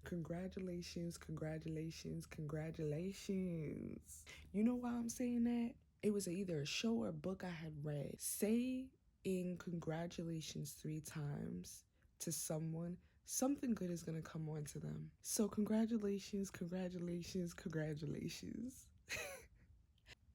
Congratulations, congratulations, congratulations. You know why I'm saying that? It was either a show or a book I had read. Say in congratulations 3 times to someone, something good is going to come on to them. So congratulations, congratulations, congratulations.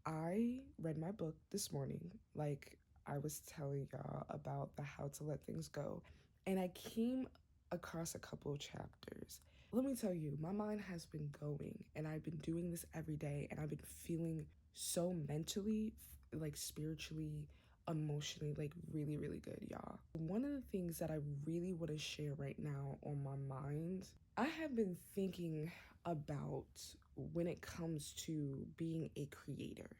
I read my book this morning, like I was telling y'all about the How to Let Things Go, and I came across a couple of chapters. Let me tell you, my mind has been going, and I've been doing this every day, and I've been feeling so mentally, like spiritually, emotionally, like really, really good, y'all. One of the things that I really want to share right now on my mind, I have been thinking about when it comes to being a creator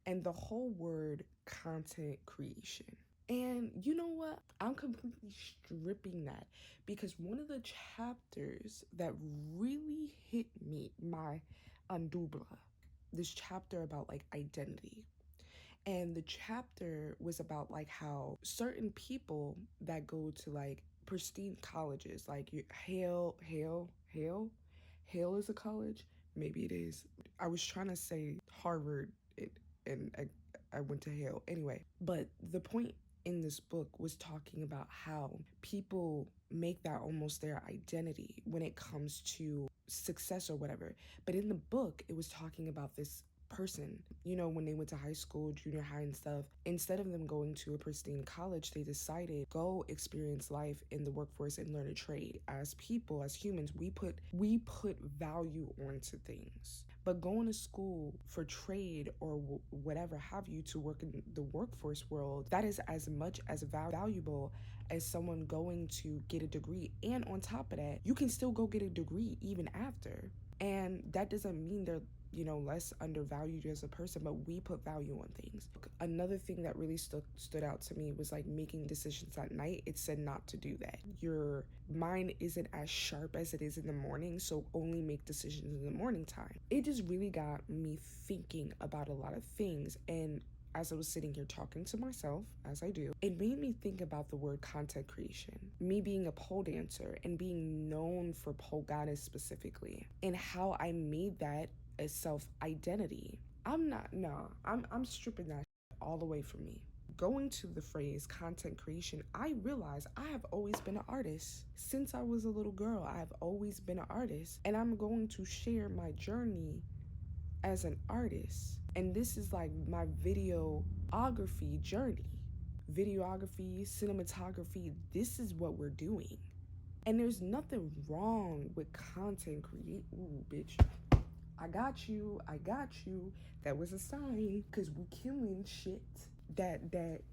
and the whole word content creation. And you know what? I'm completely stripping that because one of the chapters that really hit me, my andubla, this chapter about like identity. And the chapter was about like how certain people that go to like pristine colleges, like Hale is a college. Maybe it is. I was trying to say Harvard, and I went to Hale anyway. But the point in this book was talking about how people make that almost their identity when it comes to success or whatever. But in the book, it was talking about this person, when they went to high school, junior high and stuff, instead of them going to a pristine college, they decided go experience life in the workforce and learn a trade. As people, as humans, we put value onto things. But going to school for trade or whatever have you to work in the workforce world, that is as much as valuable as someone going to get a degree. And on top of that, you can still go get a degree even after. And that doesn't mean they're less undervalued as a person, but we put value on things. Another thing that really stood out to me was like making decisions at night. It said not to do that. Your mind isn't as sharp as it is in the morning, so only make decisions in the morning time. It just really got me thinking about a lot of things, and as I was sitting here talking to myself, as I do, it made me think about the word content creation. Me being a pole dancer and being known for pole goddess specifically, and how I made that a self-identity. I'm stripping that all the way from me. Going to the phrase content creation, I realize I have always been an artist. Since I was a little girl, I have always been an artist, and I'm going to share my journey as an artist. And this is like my videography journey. Videography, cinematography, this is what we're doing. And there's nothing wrong with content create. Ooh, bitch. I got you. That was a sign, because we killing shit that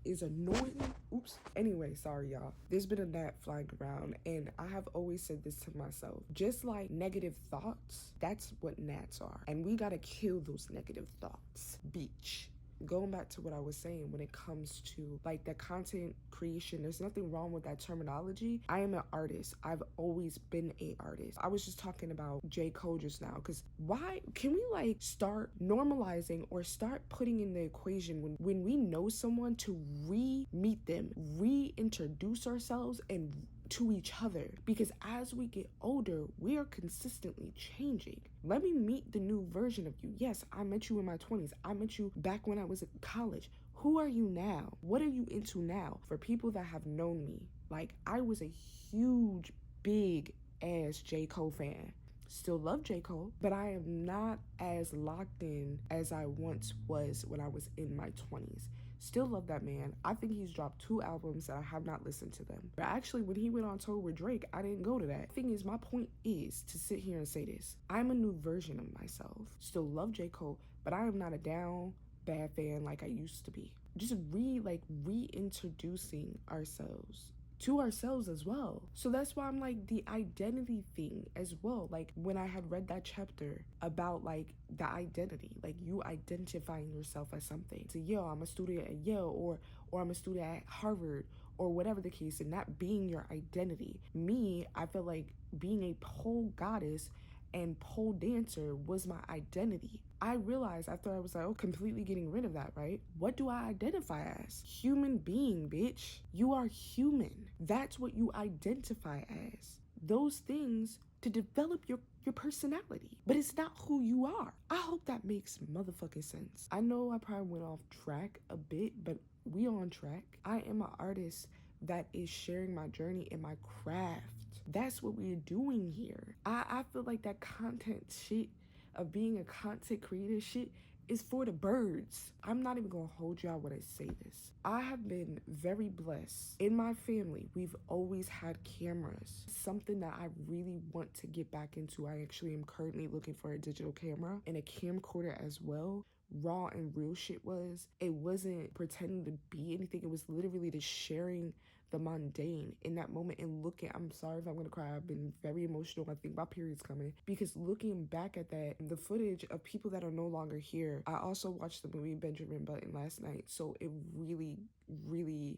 is annoying. Oops. Anyway, sorry y'all. There's been a gnat flying around, and I have always said this to myself. Just like negative thoughts, that's what gnats are. And we gotta kill those negative thoughts. Beach. Going back to what I was saying when it comes to like the content creation, there's nothing wrong with that terminology. I am an artist. I've always been an artist. I was just talking about J. Cole just now, because why can we like start normalizing or start putting in the equation when we know someone to re-meet them, reintroduce ourselves and to each other, because as we get older, we are consistently changing. Let me meet the new version of you. Yes, I met you in my 20s. I met you back when I was at college. Who are you now? What are you into now? For people that have known me, like I was a huge, big ass J. Cole fan. Still love J. Cole, but I am not as locked in as I once was when I was in my 20s. Still love that man. I think he's dropped 2 albums that I have not listened to them. But actually, when he went on tour with Drake, I didn't go to that. Thing is, my point is to sit here and say this. I'm a new version of myself. Still love J. Cole, but I am not a down bad fan like I used to be. Just reintroducing ourselves to ourselves as well. So that's why I'm like the identity thing as well. Like when I had read that chapter about like the identity, like you identifying yourself as something. So I'm a student at Yale or I'm a student at Harvard or whatever the case, and that being your identity. Me, I feel like being a pole goddess and pole dancer was my identity. I realized after I was like, completely getting rid of that, right? What do I identify as? Human being, bitch. You are human. That's what you identify as. Those things to develop your personality, but it's not who you are. I hope that makes motherfucking sense. I know I probably went off track a bit, but we on track. I am an artist that is sharing my journey and my craft. That's what we're doing here. I feel like that content shit of being a content creator shit is for the birds. I'm not even gonna hold y'all when I say this. I have been very blessed. In my family, we've always had cameras. Something that I really want to get back into. I actually am currently looking for a digital camera and a camcorder as well. Raw and real shit was. It wasn't pretending to be anything. It was literally just sharing the mundane in that moment and looking. I'm sorry if I'm gonna cry. I've been very emotional. I think my period's coming because looking back at that, the footage of people that are no longer here. I also watched the movie Benjamin Button last night, so it really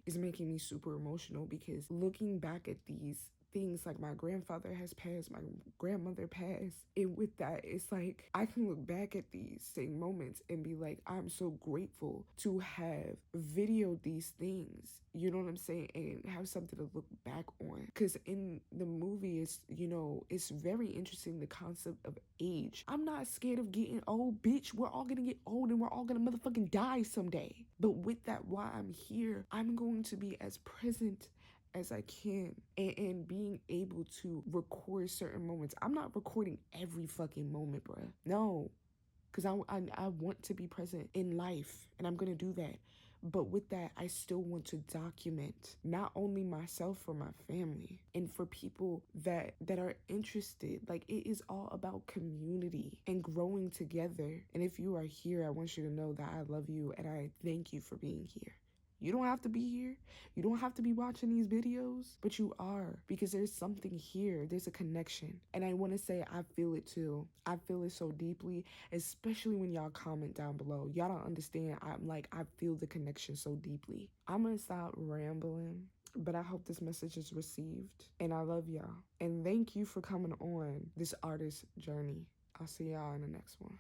is making me super emotional because looking back at these things, like my grandfather has passed, my grandmother passed, and with that, it's like I can look back at these same moments and be like, I'm so grateful to have videoed these things, you know what I'm saying, and have something to look back on. Because in the movie, it's very interesting, the concept of age. I'm not scared of getting old, bitch. We're all gonna get old and we're all gonna motherfucking die someday. But with that, while I'm here, I'm going to be as present as I can, and being able to record certain moments. I'm not recording every fucking moment, bruh. No, because I want to be present in life, and I'm gonna do that. But with that, I still want to document not only myself, for my family and for people that are interested. Like, it is all about community and growing together. And if you are here, I want you to know that I love you and I thank you for being here. You don't have to be here. You don't have to be watching these videos, but you are, because there's something here. There's a connection. And I want to say I feel it too. I feel it so deeply, especially when y'all comment down below. Y'all don't understand. I feel the connection so deeply. I'm going to stop rambling, but I hope this message is received. And I love y'all. And thank you for coming on this artist journey. I'll see y'all in the next one.